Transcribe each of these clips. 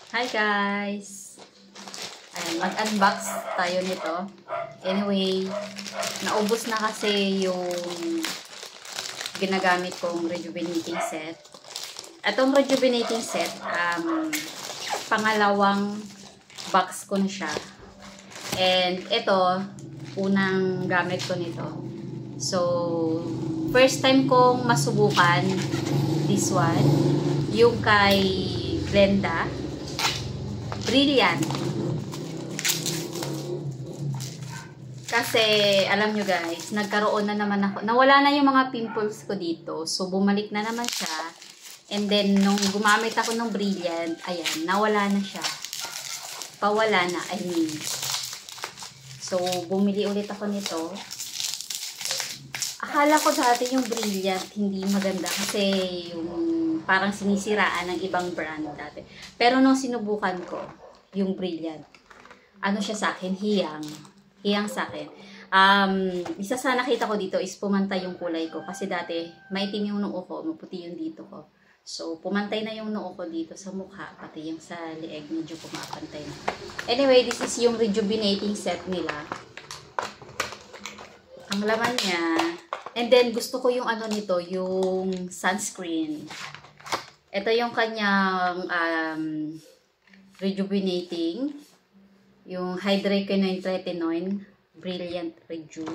Hi guys! Ayan, mag-unbox tayo nito. Anyway, naubos na kasi yung ginagamit kong rejuvenating set. Itong rejuvenating set, pangalawang box ko na siya. And ito, unang gamit ko nito. So, first time kong masubukan this one. Yung kay Glenda. Brilliant. Kasi, alam nyo guys, nagkaroon na naman ako. Nawala na yung mga pimples ko dito. So, bumalik na naman siya. And then, nung gumamit ako ng Brilliant, ayan, nawala na siya. Pawala na, I mean. So, bumili ulit ako nito. Akala ko dati yung Brilliant hindi maganda kasi yung parang sinisiraan ng ibang brand dati. Pero nung sinubukan ko, yung Brilliant, ano siya sa akin? Hiyang. Hiyang sa akin. Isa sa nakita ko dito is pumantay yung kulay ko. Kasi dati, maitim yung noo ko, maputi yung dito ko. So, pumantay na yung noo ko dito sa mukha, pati yung sa leeg, medyo pumapantay na. Anyway, this is yung rejuvenating set nila. Ang laman niya. And then, gusto ko yung ano nito, yung sunscreen. Ito yung kanyang rejuvenating. Yung hydroquinone tretinoin. Brilliant Reju.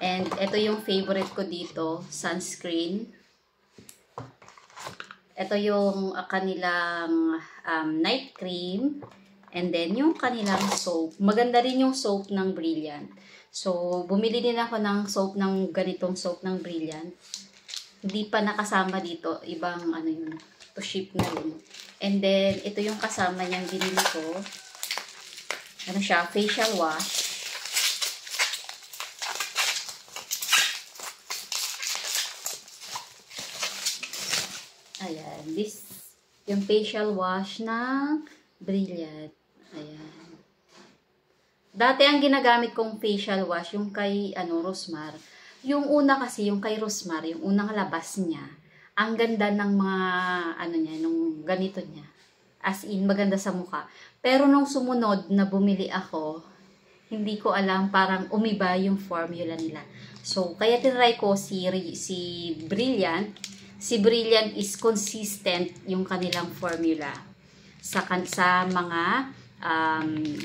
And ito yung favorite ko dito, sunscreen. Ito yung kanilang night cream. And then, yung kanilang soap. Maganda rin yung soap ng Brilliant. So, bumili din ako ng soap ng ganitong soap ng Brilliant. Hindi pa nakasama dito. Ibang ano yun. To ship na yun. And then, ito yung kasama niyang binili ko. Ano siya? Facial wash. Ayan. This, yung facial wash ng Brilliant. Ayan. Dati ang ginagamit kong facial wash, yung kay Rosmar. Yung una kasi, yung kay Rosmar, yung unang labas niya, ang ganda ng mga, niya, nung ganito niya. As in, maganda sa mukha. Pero nung sumunod na bumili ako, hindi ko alam, parang umiba yung formula nila. So, kaya tinry ko si Brilliant. Si Brilliant is consistent yung kanilang formula sa mga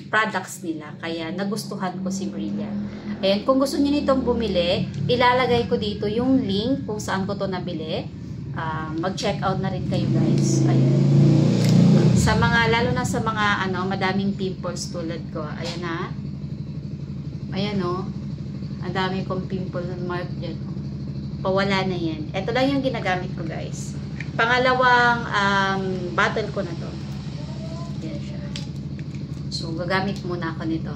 products nila. Kaya nagustuhan ko si Brilliant. Ayan, kung gusto niyo nitong bumili, ilalagay ko dito yung link kung saan ko to nabili. Mag-check out na rin kayo guys. Ayan. Sa mga, lalo na sa mga madaming pimples tulad ko. Ayan na. Ayan o. Ang dami kong pimple mark dyan. Pawala na yan. Ito lang yung ginagamit ko guys. Pangalawang bottle ko na to. So, gagamit muna ako nito.